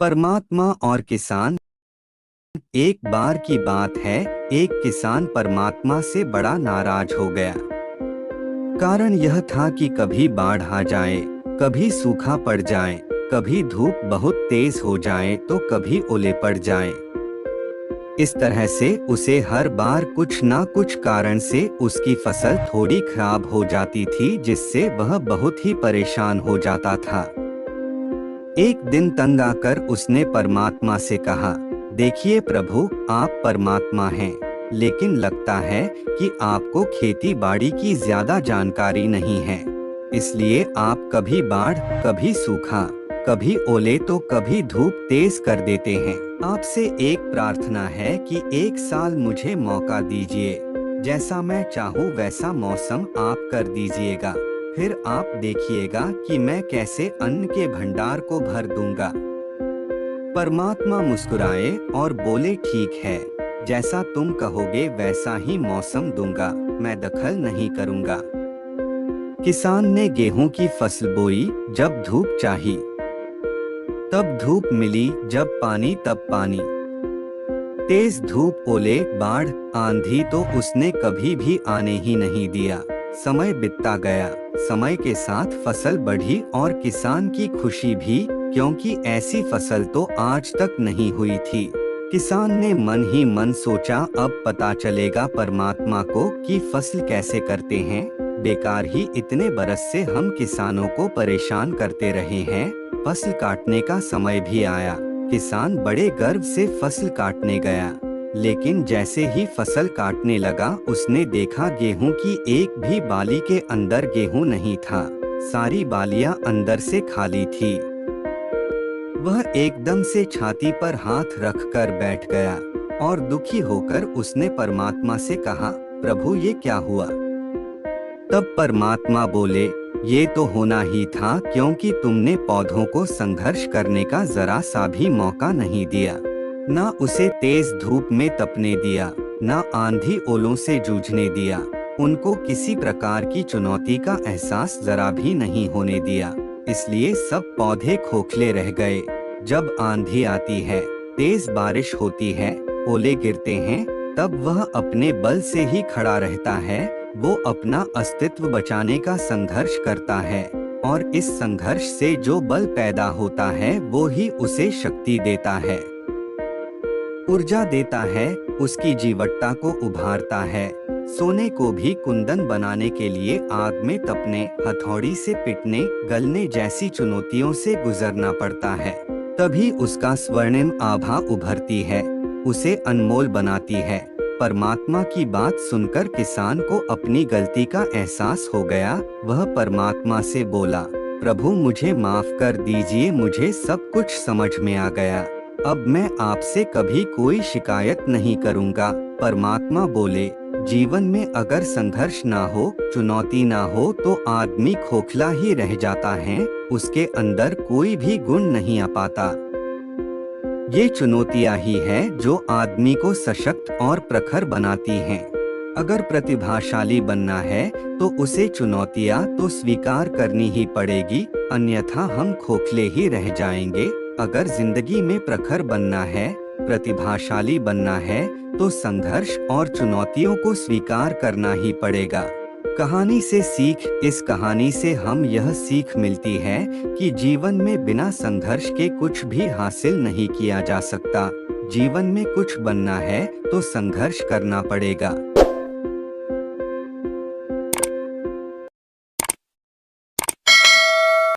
परमात्मा और किसान। एक बार की बात है, एक किसान परमात्मा से बड़ा नाराज हो गया। कारण यह था कि कभी बाढ़ आ जाए, कभी सूखा पड़ जाए, कभी धूप बहुत तेज हो जाए तो कभी ओले पड़ जाए। इस तरह से उसे हर बार कुछ ना कुछ कारण से उसकी फसल थोड़ी खराब हो जाती थी, जिससे वह बहुत ही परेशान हो जाता था। एक दिन तंग आकर उसने परमात्मा से कहा, देखिए प्रभु, आप परमात्मा हैं, लेकिन लगता है कि आपको खेती बाड़ी की ज्यादा जानकारी नहीं है। इसलिए आप कभी बाढ़, कभी सूखा, कभी ओले तो कभी धूप तेज कर देते हैं। आपसे एक प्रार्थना है कि एक साल मुझे मौका दीजिए, जैसा मैं चाहूँ वैसा मौसम आप कर दीजिएगा। फिर आप देखिएगा कि मैं कैसे अन्न के भंडार को भर दूंगा। परमात्मा मुस्कुराए और बोले, ठीक है, जैसा तुम कहोगे वैसा ही मौसम दूंगा, मैं दखल नहीं करूंगा। किसान ने गेहूं की फसल बोई, जब धूप चाही तब धूप मिली, जब पानी तब पानी। तेज धूप, ओले, बाढ़, आंधी तो उसने कभी भी आने ही नहीं दिया। समय बीतता गया, समय के साथ फसल बढ़ी और किसान की खुशी भी, क्योंकि ऐसी फसल तो आज तक नहीं हुई थी। किसान ने मन ही मन सोचा, अब पता चलेगा परमात्मा को कि फसल कैसे करते हैं। बेकार ही इतने बरस से हम किसानों को परेशान करते रहे हैं। फसल काटने का समय भी आया। किसान बड़े गर्व से फसल काटने गया, लेकिन जैसे ही फसल काटने लगा उसने देखा गेहूं की एक भी बाली के अंदर गेहूं नहीं था। सारी बालियां अंदर से खाली थी। वह एकदम से छाती पर हाथ रखकर बैठ गया और दुखी होकर उसने परमात्मा से कहा, प्रभु ये क्या हुआ? तब परमात्मा बोले, ये तो होना ही था, क्योंकि तुमने पौधों को संघर्ष करने का जरा सा भी मौका नहीं दिया। ना उसे तेज धूप में तपने दिया, ना आंधी ओलों से जूझने दिया। उनको किसी प्रकार की चुनौती का एहसास जरा भी नहीं होने दिया। इसलिए सब पौधे खोखले रह गए। जब आंधी आती है, तेज बारिश होती है, ओले गिरते हैं, तब वह अपने बल से ही खड़ा रहता है। वो अपना अस्तित्व बचाने का संघर्ष करता है, और इस संघर्ष से जो बल पैदा होता है वो ही उसे शक्ति देता है, ऊर्जा देता है, उसकी जीवटता को उभारता है। सोने को भी कुंदन बनाने के लिए आग में तपने, हथौड़ी से पिटने, गलने जैसी चुनौतियों से गुजरना पड़ता है, तभी उसका स्वर्णिम आभा उभरती है, उसे अनमोल बनाती है। परमात्मा की बात सुनकर किसान को अपनी गलती का एहसास हो गया। वह परमात्मा से बोला, प्रभु मुझे माफ कर दीजिए, मुझे सब कुछ समझ में आ गया। अब मैं आपसे कभी कोई शिकायत नहीं करूँगा। परमात्मा बोले, जीवन में अगर संघर्ष ना हो, चुनौती ना हो तो आदमी खोखला ही रह जाता है, उसके अंदर कोई भी गुण नहीं आ पाता। ये चुनौतियां ही हैं जो आदमी को सशक्त और प्रखर बनाती हैं। अगर प्रतिभाशाली बनना है तो उसे चुनौतियां तो स्वीकार करनी ही पड़ेगी, अन्यथा हम खोखले ही रह जाएंगे। अगर जिंदगी में प्रखर बनना है, प्रतिभाशाली बनना है, तो संघर्ष और चुनौतियों को स्वीकार करना ही पड़ेगा। कहानी से सीख। इस कहानी से हम यह सीख मिलती है कि जीवन में बिना संघर्ष के कुछ भी हासिल नहीं किया जा सकता। जीवन में कुछ बनना है तो संघर्ष करना पड़ेगा।